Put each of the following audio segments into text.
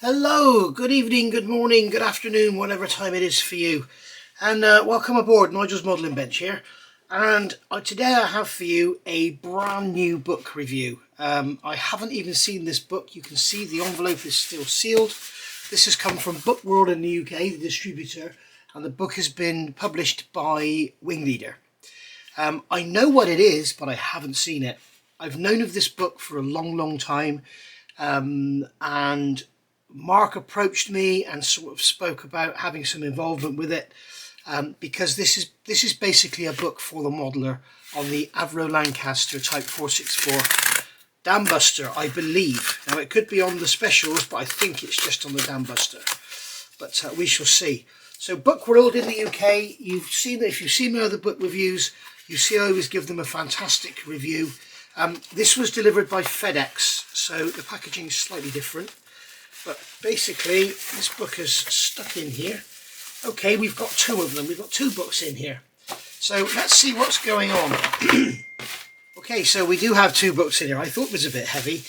Hello, good evening, good morning, good afternoon, whatever time it is for you. And welcome aboard, Nigel's Modelling Bench here. And today I have for you a brand new book review. I haven't even seen this book. You can see the envelope is still sealed. This has come from Book World in the UK, the distributor, and the book has been published by Wingleader. I know what it is, but I haven't seen it. I've known of this book for a long time, and Mark approached me and sort of spoke about having some involvement with it, because this is basically a book for the modeler on the Avro Lancaster Type 464 Dambuster, I believe. Now it could be on the specials, but I think it's just on the Dambuster. But we shall see. So Book World in the UK, you've seen that. If you've seen my other book reviews, you see I always give them a fantastic review. This was delivered by FedEx, so the packaging is slightly different. But basically, this book is stuck in here. Okay, we've got two of them. We've got two books in here. So let's see what's going on. Okay, so we do have two books in here. I thought it was a bit heavy.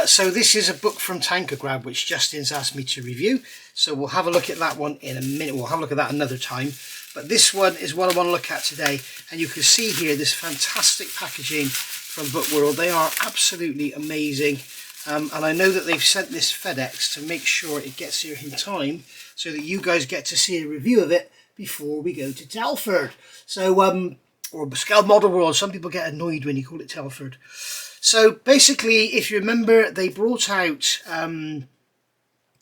So this is a book from Tanker Grab, which Justin's asked me to review. So we'll have a look at that one in a minute. We'll have a look at that another time. But this one is what I want to look at today. And you can see here this fantastic packaging from Book World. They are absolutely amazing. And I know that they've sent this FedEx to make sure it gets here in time so that you guys get to see a review of it before we go to Telford. So, or Scale Model World, some people get annoyed when you call it Telford. So basically, if you remember, they brought out,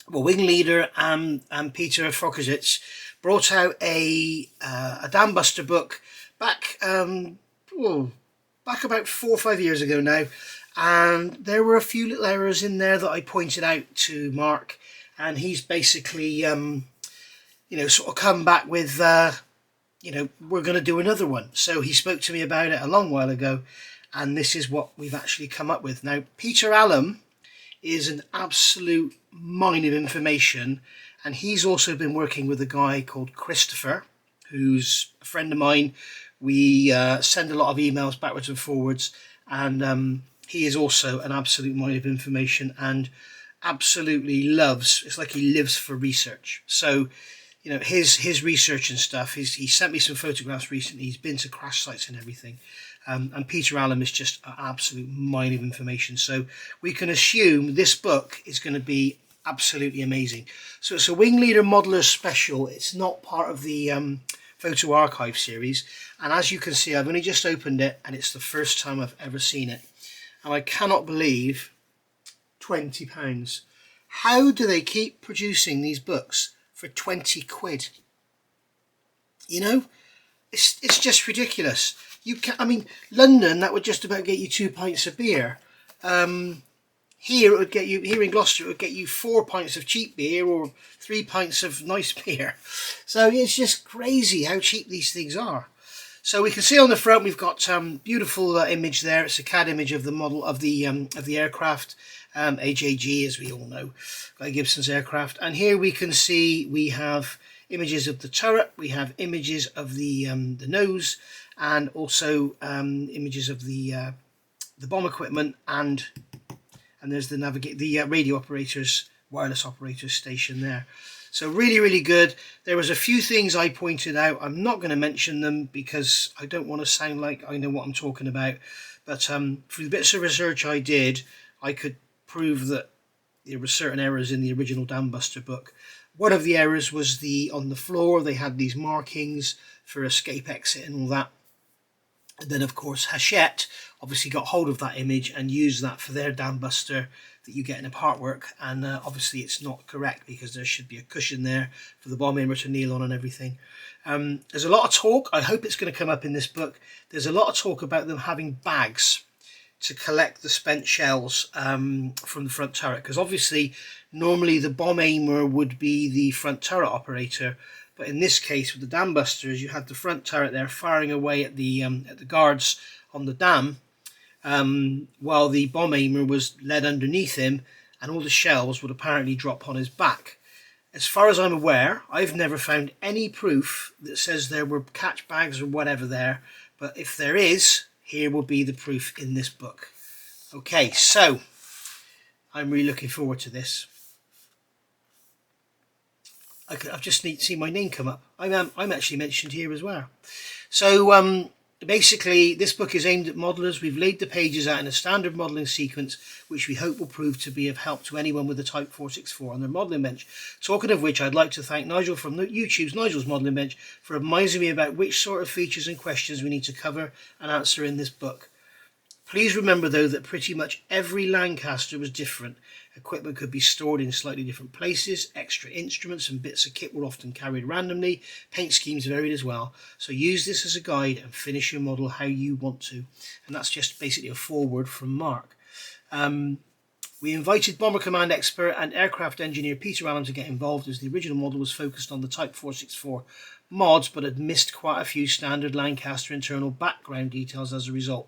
Wingleader and Peter Frokowitz brought out a Dambuster book back, back about 4 or 5 years ago now. And there were a few little errors in there that I pointed out to Mark, and he's basically, sort of come back with, we're going to do another one. So he spoke to me about it a long while ago, and this is what we've actually come up with. Now, Peter Allen is an absolute mine of information, and he's also been working with a guy called Christopher, who's a friend of mine. We send a lot of emails backwards and forwards, and he is also an absolute mine of information and absolutely loves, it's like he lives for research. So, his research and stuff, he sent me some photographs recently. He's been to crash sites and everything. And Peter Allen is just an absolute mine of information. So we can assume this book is going to be absolutely amazing. So it's a Wingleader Modeler Special. It's not part of the Photo Archive series. And as you can see, I've only just opened it, and it's the first time I've ever seen it. And I cannot believe £20. How do they keep producing these books for 20 quid? It's just ridiculous. London, that would just about get you 2 pints of beer. Here in Gloucester, it would get you 4 pints of cheap beer or 3 pints of nice beer. So it's just crazy how cheap these things are. So we can see on the front we've got beautiful image there. It's a CAD image of the model of the aircraft, AJG, as we all know, Guy Gibson's aircraft. And here we can see we have images of the turret, we have images of the nose, and also images of the bomb equipment, and there's the radio operators, wireless operators station there. So really good. There was a few things I pointed out. I'm not going to mention them because I don't want to sound like I know what I'm talking about. But through the bits of research I did, I could prove that there were certain errors in the original Dambuster book. One of the errors was on the floor. They had these markings for escape, exit and all that. And then, of course, Hachette obviously got hold of that image and used that for their Dambuster that you get in a part work. And obviously it's not correct because there should be a cushion there for the bomb aimer to kneel on and everything. There's a lot of talk. I hope it's going to come up in this book. There's a lot of talk about them having bags to collect the spent shells from the front turret. Because obviously, normally the bomb aimer would be the front turret operator. But in this case, with the Dambusters, you had the front turret there firing away at the guards on the dam, while the bomb aimer was led underneath him, and all the shells would apparently drop on his back. As far as I'm aware, I've never found any proof that says there were catch bags or whatever there, but if there is, here will be the proof in this book. Okay, so I'm really looking forward to this. I've just seen my name come up. I'm actually mentioned here as well. So basically, this book is aimed at modelers. We've laid the pages out in a standard modelling sequence, which we hope will prove to be of help to anyone with a Type 464 on their modelling bench. Talking of which, I'd like to thank Nigel from YouTube's Nigel's Modelling Bench for advising me about which sort of features and questions we need to cover and answer in this book. Please remember, though, that pretty much every Lancaster was different. Equipment could be stored in slightly different places, extra instruments and bits of kit were often carried randomly, paint schemes varied as well. So use this as a guide and finish your model how you want to. And that's just basically a foreword from Mark. We invited Bomber Command expert and aircraft engineer Peter Allen to get involved, as the original model was focused on the Type 464 mods but had missed quite a few standard Lancaster internal background details as a result.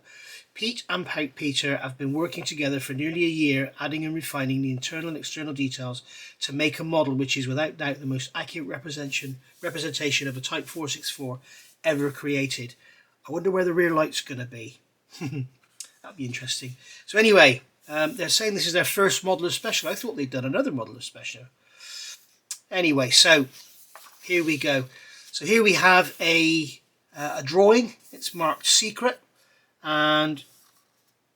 Pete and Peter have been working together for nearly a year, adding and refining the internal and external details to make a model which is without doubt the most accurate representation of a Type 464 ever created. I wonder where the rear light's going to be. That'd be interesting. So anyway, they're saying this is their first modeler special. I thought they'd done another modeler special. Anyway, so here we go. So here we have a drawing. It's marked secret, and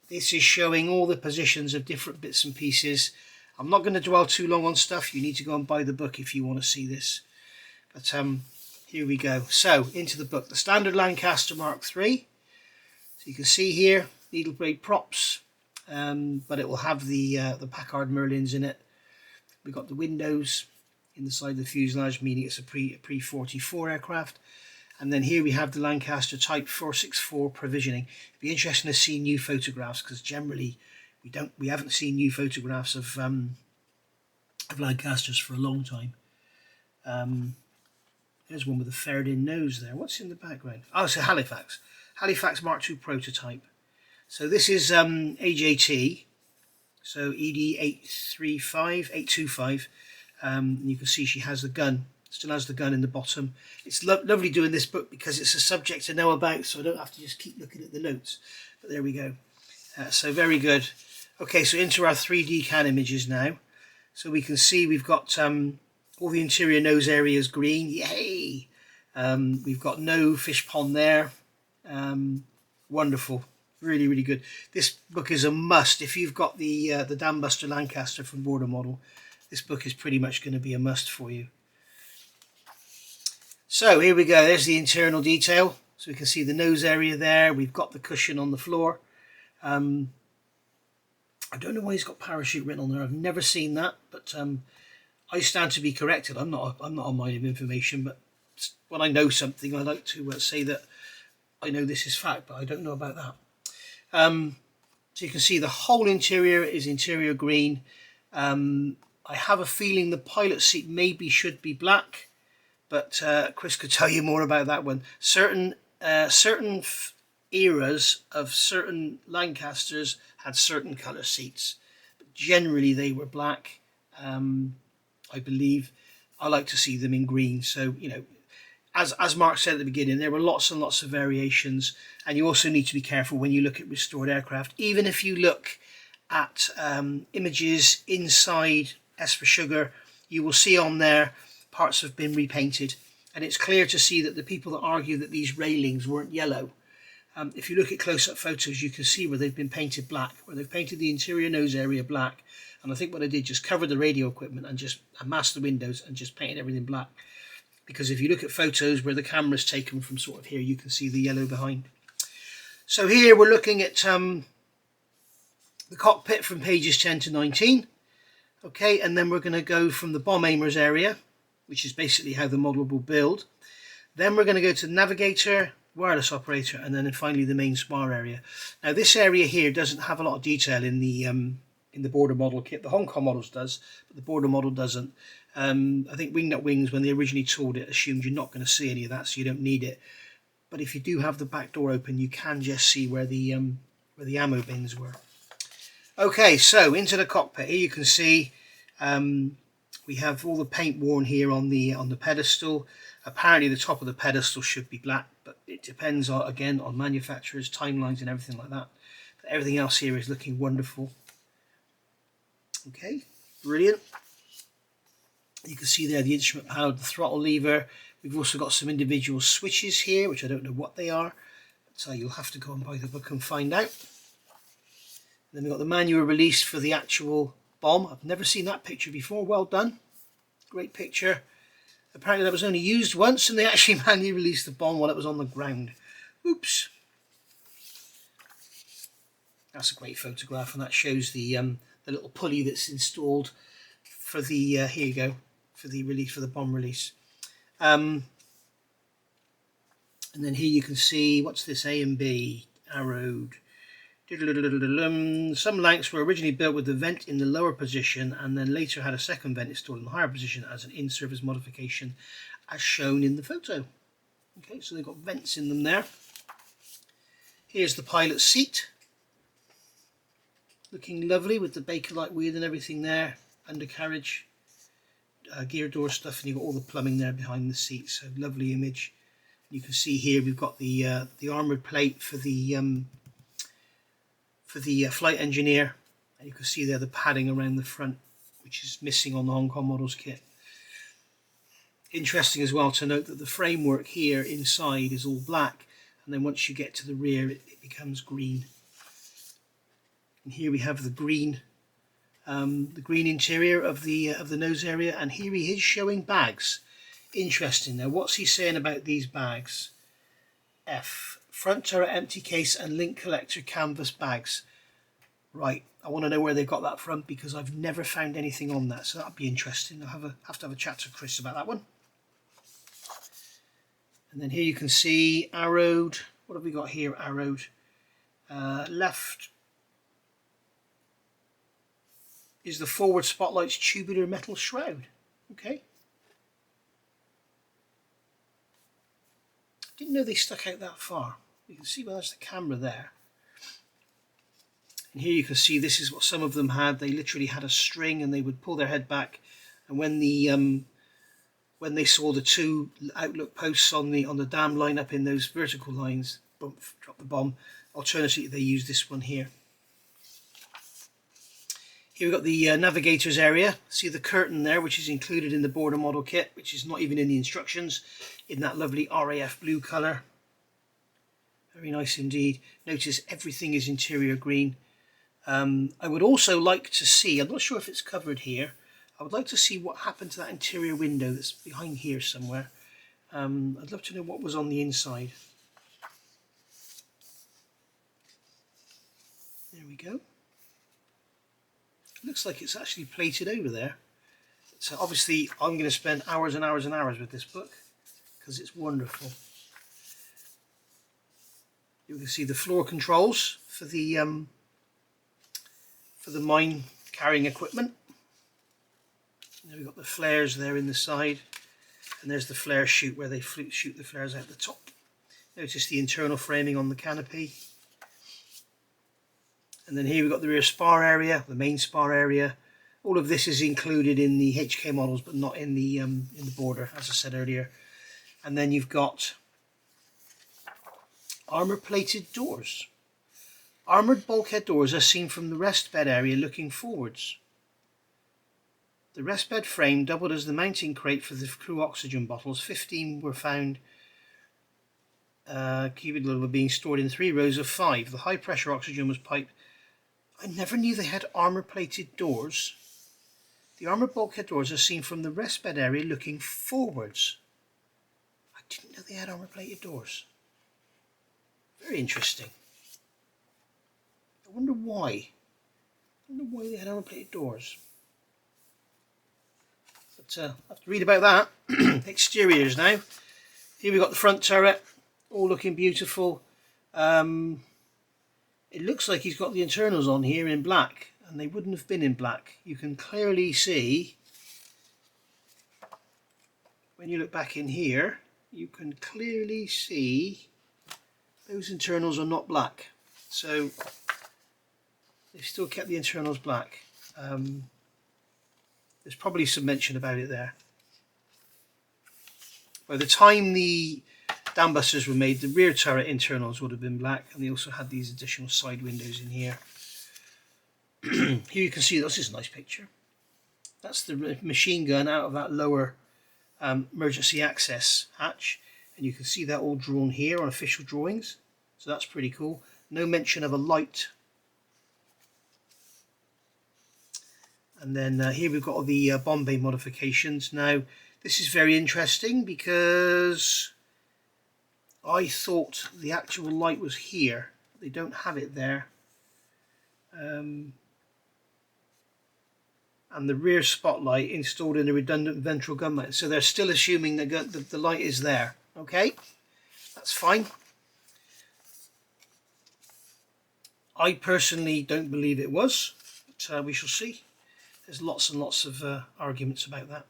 this is showing all the positions of different bits and pieces. I'm not going to dwell too long on stuff. You need to go and buy the book if you want to see this. But here we go. So into the book. The standard Lancaster Mark III. So you can see here needle braid props, but it will have the Packard Merlins in it. We've got the windows in the side of the fuselage, meaning it's a pre-44 aircraft. And then here we have the Lancaster Type 464 provisioning. It'd be interesting to see new photographs, because generally we haven't seen new photographs of Lancasters for a long time. There's one with a ferret-in nose there. What's in the background? Oh, it's a Halifax Mark II prototype. So this is AJT, so ED825. You can see she has the gun. Still has the gun in the bottom. It's lovely doing this book because it's a subject to know about, so I don't have to just keep looking at the notes. But there we go. So very good. Okay, so into our 3D CAN images now. So we can see we've got all the interior nose areas green. Yay! We've got no fish pond there. Wonderful. Really, really good. This book is a must. If you've got the Dambuster Lancaster from Border Model, this book is pretty much going to be a must for you. So here we go. There's the internal detail. So we can see the nose area there. We've got the cushion on the floor. I don't know why he's got parachute written on there. I've never seen that, but I stand to be corrected. I'm not on mine of information, but when I know something, I like to say that I know this is fact, but I don't know about that. So you can see the whole interior is interior green. I have a feeling the pilot seat should be black, but Chris could tell you more about that one. Certain eras of certain Lancasters had certain colour seats, but generally they were black. I believe I like to see them in green. So, you know, as Mark said at the beginning, there were lots and lots of variations, and you also need to be careful when you look at restored aircraft. Even if you look at images inside S for Sugar, you will see on there parts have been repainted, and it's clear to see that the people that argue that these railings weren't yellow, if you look at close-up photos, you can see where they've been painted black, where they've painted the interior nose area black. And I think what I did, just covered the radio equipment and just masked the windows and just painted everything black. Because if you look at photos where the camera's taken from sort of here, you can see the yellow behind. So here we're looking at the cockpit from pages 10 to 19. Okay, and then we're going to go from the bomb aimers area, which is basically how the model will build. Then we're going to go to the navigator, wireless operator, and then finally the main spar area. Now this area here doesn't have a lot of detail in the Border Model kit. The Hong Kong models does, but the Border Model doesn't. I think Wingnut Wings, when they originally tooled it, assumed you're not going to see any of that, so you don't need it. But if you do have the back door open, you can just see where the ammo bins were. Okay, so into the cockpit. Here you can see we have all the paint worn here on the pedestal. Apparently the top of the pedestal should be black, but it depends again on manufacturers, timelines and everything like that. But everything else here is looking wonderful. Okay, brilliant. You can see there the instrument panel, the throttle lever. We've also got some individual switches here, which I don't know what they are, so you'll have to go and buy the book and find out. And then we've got the manual release for the actual bomb. I've never seen that picture before. Well done. Great picture. Apparently that was only used once and they actually manually released the bomb while it was on the ground. Oops. That's a great photograph, and that shows the little pulley that's installed for the here you go, for the release, for the bomb release. And then here you can see, what's this, A and B, arrowed. Some Lancs were originally built with the vent in the lower position and then later had a second vent installed in the higher position as an in-service modification as shown in the photo. Okay, so they've got vents in them there. Here's the pilot's seat. Looking lovely with the Bakelite wheel and everything there. Undercarriage, gear door stuff, and you've got all the plumbing there behind the seat, so lovely image. You can see here we've got the armoured plate for the flight engineer, and you can see there the padding around the front, which is missing on the Hong Kong models kit. Interesting as well to note that the framework here inside is all black, and then once you get to the rear it becomes green. And here we have the green interior of the nose area, and here he is showing bags. Interesting. Now what's he saying about these bags? F. Front turret empty case and link collector canvas bags. Right, I want to know where they got that from because I've never found anything on that, so that'll be interesting. I'll have to have a chat to Chris about that one. And then here you can see arrowed. What have we got here? Arrowed. Left is the forward spotlight's tubular metal shroud. Okay. Didn't know they stuck out that far. You can see, well, there's the camera there. And here you can see this is what some of them had. They literally had a string and they would pull their head back, and when they saw the two outlook posts on the dam line up in those vertical lines, bump, drop the bomb. Alternatively, they used this one here. Here we've got the navigator's area. See the curtain there, which is included in the border model kit, which is not even in the instructions, in that lovely RAF blue colour. Very nice indeed. Notice everything is interior green. I would also like to see, I'm not sure if it's covered here, I would like to see what happened to that interior window that's behind here somewhere. I'd love to know what was on the inside. There we go. Looks like it's actually plated over there. So obviously I'm going to spend hours and hours and hours with this book because it's wonderful. You can see the floor controls for the mine carrying equipment. Now we've got the flares there in the side, and there's the flare chute where they shoot the flares out the top. Notice the internal framing on the canopy. And then here we've got the rear spar area, the main spar area. All of this is included in the HK models, but not in the border, as I said earlier. And then you've got armour-plated doors. Armoured bulkhead doors are seen from the rest bed area looking forwards. The rest bed frame doubled as the mounting crate for the crew oxygen bottles. 15 were found cubicle were being stored in 3 rows of 5. The high pressure oxygen was piped. I never knew they had armour-plated doors. The armoured bulkhead doors are seen from the rest bed area looking forwards. I didn't know they had armour-plated doors. Very interesting. I wonder why. I wonder why they had armour-plated doors. But I have to read about that. Exteriors now. Here we've got the front turret, all looking beautiful. It looks like he's got the internals on here in black, and they wouldn't have been in black. You can clearly see, when you look back in here, you can clearly see those internals are not black. So they've still kept the internals black. There's probably some mention about it there. By the time the Dambusters were made, the rear turret internals would have been black, and they also had these additional side windows in here. Here you can see, this is a nice picture. That's the machine gun out of that lower emergency access hatch, and you can see that all drawn here on official drawings, so that's pretty cool. No mention of a light. And then here we've got all the bomb bay modifications. Now this is very interesting because I thought the actual light was here. They don't have it there. And the rear spotlight installed in a redundant ventral gun mount. So they're still assuming that the light is there. Okay, that's fine. I personally don't believe it was, but we shall see. There's lots and lots of arguments about that.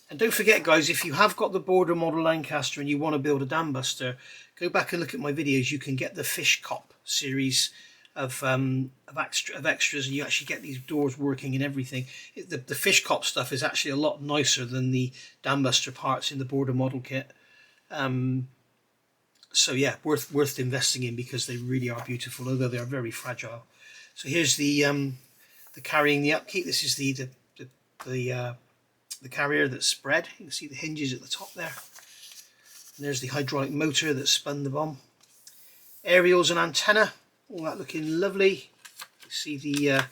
And don't forget, guys, if you have got the border model Lancaster and you want to build a Dambuster, go back and look at my videos. You can get the Fish Cop series of extras, and you actually get these doors working and everything. The Fish Cop stuff is actually a lot nicer than the Dambuster parts in the border model kit. So yeah, worth investing in because they really are beautiful, although they are very fragile. So here's the carrying the upkeep. This is the carrier that's spread. You can see the hinges at the top there. And there's the hydraulic motor that spun the bomb. Aerials and antenna, all that looking lovely. You see the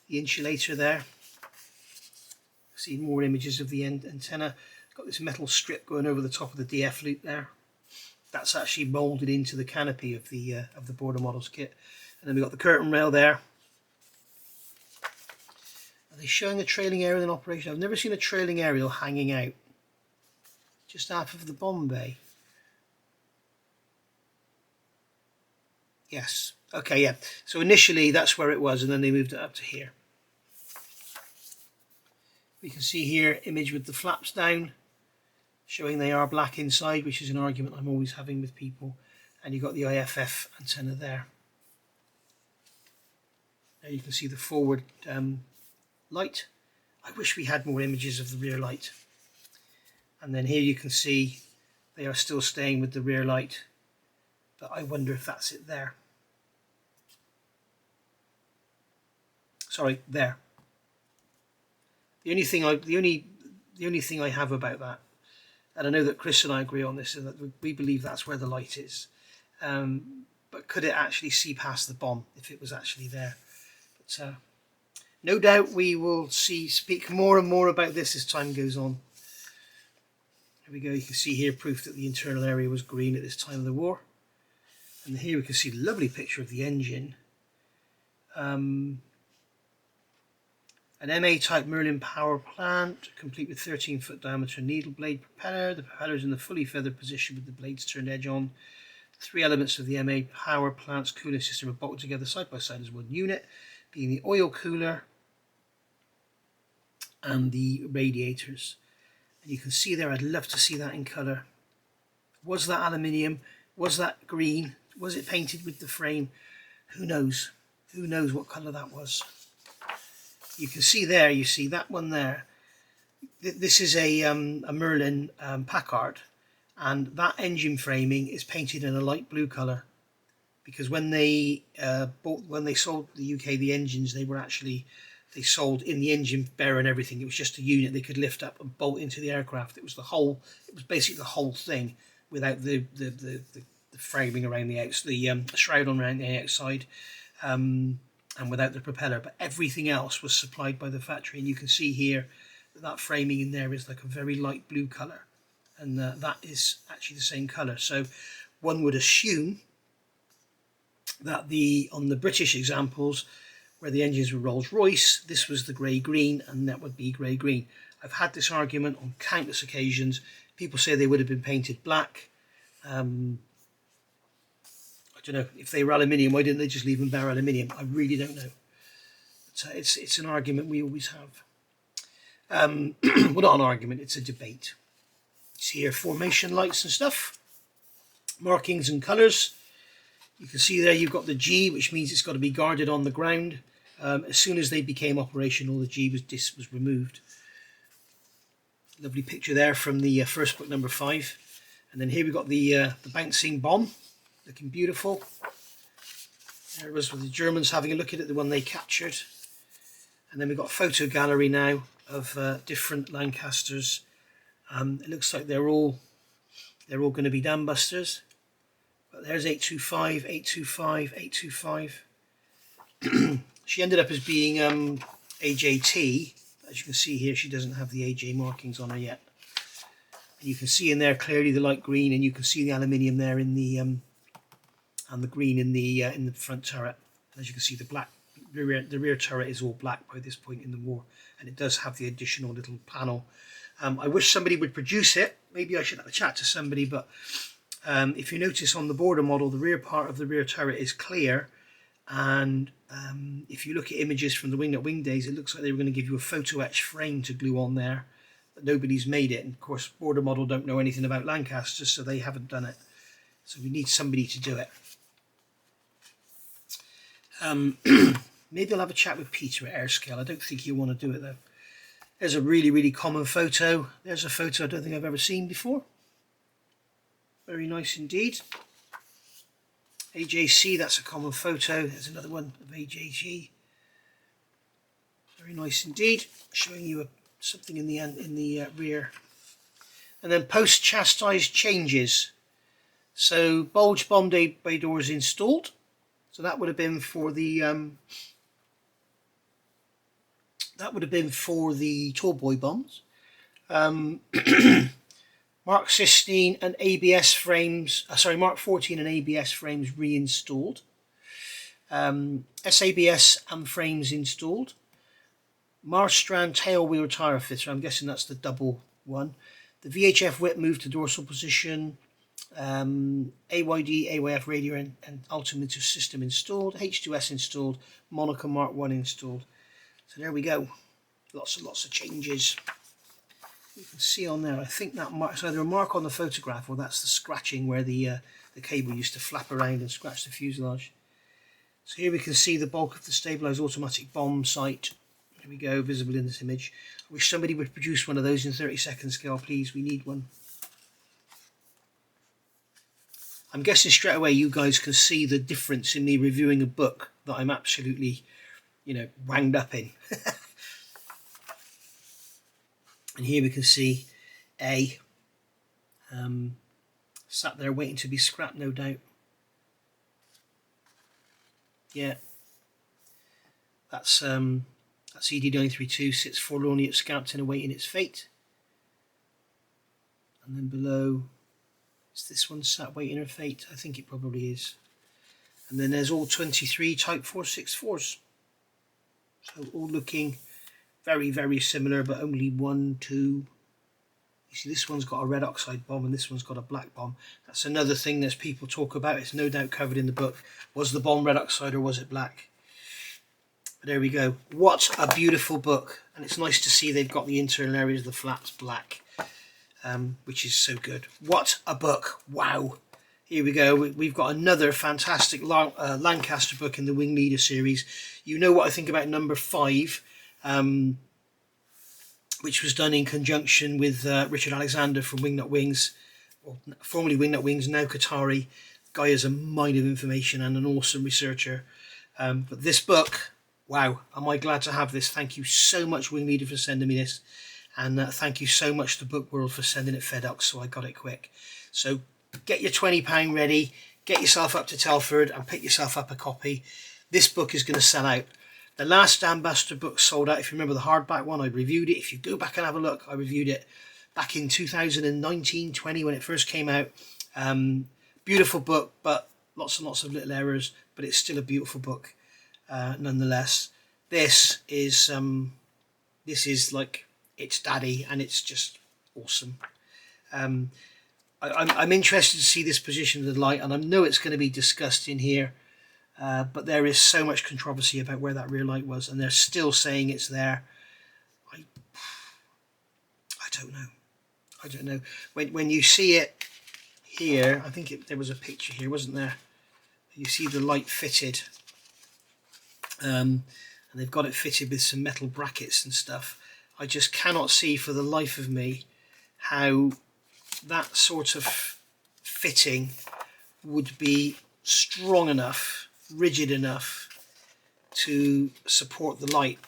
insulator there. See more images of the antenna. Got this metal strip going over the top of the DF loop there. That's actually moulded into the canopy of the border models kit. And then we've got the curtain rail there. Are they showing a trailing aerial in operation? I've never seen a trailing aerial hanging out just out of the bomb bay. Yes. Okay, yeah. So initially that's where it was, and then they moved it up to here. We can see here image with the flaps down, showing they are black inside, which is an argument I'm always having with people. And you've got the IFF antenna there. There you can see the forward light. I wish we had more images of the rear light. And then here you can see they are still staying with the rear light, but I wonder if that's it there. Sorry, there. The only thing I have about that, and I know that Chris and I agree on this, is that we believe that's where the light is. But could it actually see past the bomb if it was actually there? But no doubt we will speak more and more about this as time goes on. Here we go, you can see here proof that the internal area was green at this time of the war. And here we can see a lovely picture of the engine. An MA-type Merlin power plant, complete with 13-foot diameter needle blade propeller. The propeller is in the fully feathered position with the blades turned edge on. The three elements of the MA power plant's cooling system are bolted together side by side as one unit, being the oil cooler and the radiators. And you can see there, I'd love to see that in colour. Was that aluminium? Was that green? Was it painted with the frame? Who knows? Who knows what colour that was? You can see there, you see that one there. This is a Merlin Packard, and that engine framing is painted in a light blue colour, because when they sold the UK the engines, they sold in the engine bearer and everything. It was just a unit they could lift up and bolt into the aircraft. It was basically the whole thing without the framing around the outside, the shroud on around the outside. And without the propeller, but everything else was supplied by the factory. And you can see here that framing in there is like a very light blue colour, and that is actually the same colour. So one would assume that on the British examples where the engines were Rolls-Royce, this was the grey-green, and that would be grey-green. I've had this argument on countless occasions. People say they would have been painted black. I don't know, if they were aluminium, why didn't they just leave them bare aluminium? I really don't know. But, it's an argument we always have. Well, not an argument, it's a debate. You see here formation lights and stuff, markings and colours. You can see there you've got the G, which means it's got to be guarded on the ground. As soon as they became operational, the G was removed. Lovely picture there from the first book, number 5. And then here we've got the bouncing bomb. Looking beautiful. There it was with the Germans having a look at it, the one they captured. And then we've got a photo gallery now of different Lancasters. It looks like they're all going to be Dambusters. But there's 825, 825, 825. She ended up as being AJT. As you can see here, she doesn't have the AJ markings on her yet. And you can see in there clearly the light green, and you can see the aluminium there in the and the green in the front turret. And as you can see, the black, the rear turret is all black by this point in the war, and it does have the additional little panel. I wish somebody would produce it. Maybe I should have a chat to somebody, but if you notice on the border model, the rear part of the rear turret is clear, and if you look at images from the Wingnut Wing days, it looks like they were going to give you a photo etch frame to glue on there, but nobody's made it. And of course, border model don't know anything about Lancasters, so they haven't done it. So we need somebody to do it. Maybe I'll have a chat with Peter at Airscale. I don't think he'll want to do it though. There's a really, really common photo. There's a photo I don't think I've ever seen before. Very nice indeed. AJC, that's a common photo. There's another one of AJG. Very nice indeed. Showing you something in the rear. And then post-chastised changes. So bulge bomb bay doors installed. So that would have been for the tall boy bombs. Mark 16 and ABS frames, Mark 14 and ABS frames reinstalled. SABS and frames installed. Marstrand tail wheel tire fitter, I'm guessing that's the double one. The VHF whip moved to dorsal position. AYD, AYF radio and altimeter system installed. H2S installed. Monica Mark 1 installed. So there we go. Lots of changes. You can see on there, I think that marks either a mark on the photograph or that's the scratching where the cable used to flap around and scratch the fuselage. So here we can see the bulk of the stabilised automatic bomb sight. There we go, visible in this image. I wish somebody would produce one of those in 30-second scale, please. We need one. I'm guessing straight away you guys can see the difference in me reviewing a book that I'm absolutely, wanged up in. And here we can see A, sat there waiting to be scrapped, no doubt. Yeah, that's ED932, sits forlornly at Scampton awaiting its fate. And then below, is this one sat waiting her fate? I think it probably is. And then there's all 23 Type 464s. So all looking very, very similar, but only one, two. You see, this one's got a red oxide bomb and this one's got a black bomb. That's another thing that people talk about. It's no doubt covered in the book. Was the bomb red oxide or was it black? But there we go. What a beautiful book. And it's nice to see they've got the internal areas of the flaps black, which is so good. What a book. Wow. Here we go. We've got another fantastic Lancaster book in the Wingleader series. You know what I think about number 5. Which was done in conjunction with Richard Alexander from Wingnut Wings, or formerly Wingnut Wings, now Qatari. Guy is a mine of information and an awesome researcher. But this book, wow, am I glad to have this. Thank you so much, Wingleader, for sending me this. And thank you so much to Book World for sending it FedEx, so I got it quick. So get your £20 ready, get yourself up to Telford and pick yourself up a copy. This book is going to sell out. The last Dambuster book sold out. If you remember the hardback one, I reviewed it. If you go back and have a look, I reviewed it back in 2019-20 when it first came out. Beautiful book, but lots and lots of little errors, but it's still a beautiful book nonetheless. This is like its daddy, and it's just awesome. I'm interested to see this position of the light, and I know it's going to be discussed in here. But there is so much controversy about where that rear light was, and they're still saying it's there. I don't know. When you see it here, I think there was a picture here, wasn't there? You see the light fitted, and they've got it fitted with some metal brackets and stuff. I just cannot see for the life of me how that sort of fitting would be strong enough, rigid enough to support the light.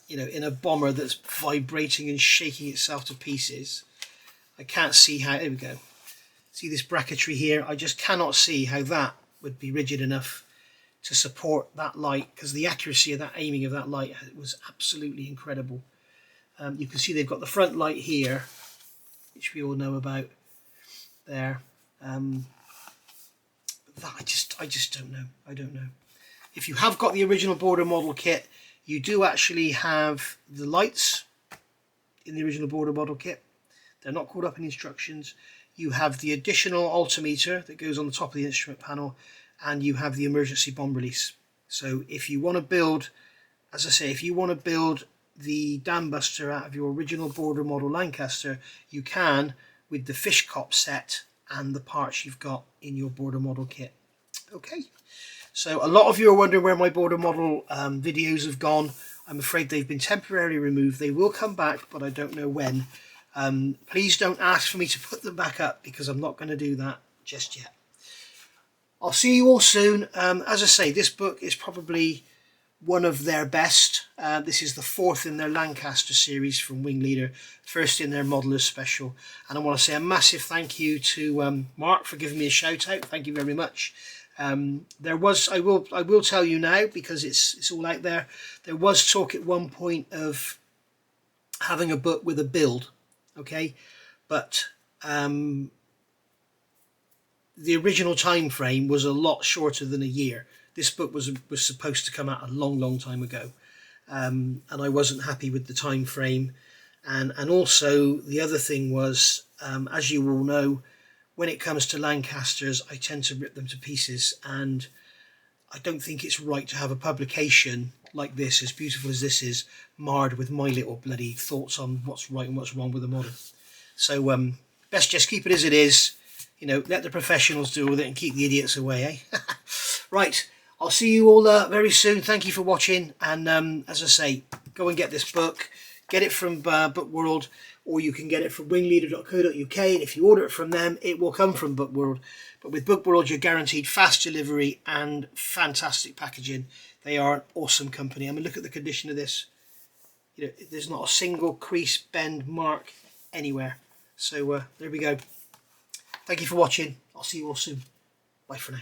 you know, in a bomber that's vibrating and shaking itself to pieces. I can't see how, there we go. See this bracketry here? I just cannot see how that would be rigid enough to support that light, because the accuracy of that aiming of that light was absolutely incredible. You can see they've got the front light here, which we all know about there. That I just don't know. I don't know. If you have got the original border model kit, you do actually have the lights in the original border model kit. They're not called up in the instructions. You have the additional altimeter that goes on the top of the instrument panel, and you have the emergency bomb release. So if you want to build, as I say, if you want to build the Dambuster out of your original border model Lancaster, you can with the fish cop set and the parts you've got in your border model kit. Okay, so a lot of you are wondering where my border model videos have gone. I'm afraid they've been temporarily removed. They will come back, but I don't know when. Please don't ask for me to put them back up, because I'm not going to do that just yet. I'll see you all soon. As I say, this book is probably one of their best. This is the 4th in their Lancaster series from Wingleader, 1st in their Modelers Special. And I want to say a massive thank you to Mark for giving me a shout out. Thank you very much. There was, I will tell you now, because it's all out there. There was talk at one point of having a book with a build, okay, but the original time frame was a lot shorter than a year. This book was supposed to come out a long time ago, and I wasn't happy with the time frame. And also the other thing was, as you all know, when it comes to Lancasters, I tend to rip them to pieces, and I don't think it's right to have a publication like this, as beautiful as this is, marred with my little bloody thoughts on what's right and what's wrong with the model. So best just keep it as it is. You know, let the professionals deal with it and keep the idiots away, eh? Right, I'll see you all very soon. Thank you for watching. And as I say, go and get this book. Get it from Book World, or you can get it from wingleader.co.uk. And if you order it from them, it will come from Book World. But with Book World, you're guaranteed fast delivery and fantastic packaging. They are an awesome company. I mean, look at the condition of this. You know, there's not a single crease, bend, mark anywhere. So there we go. Thank you for watching. I'll see you all soon. Bye for now.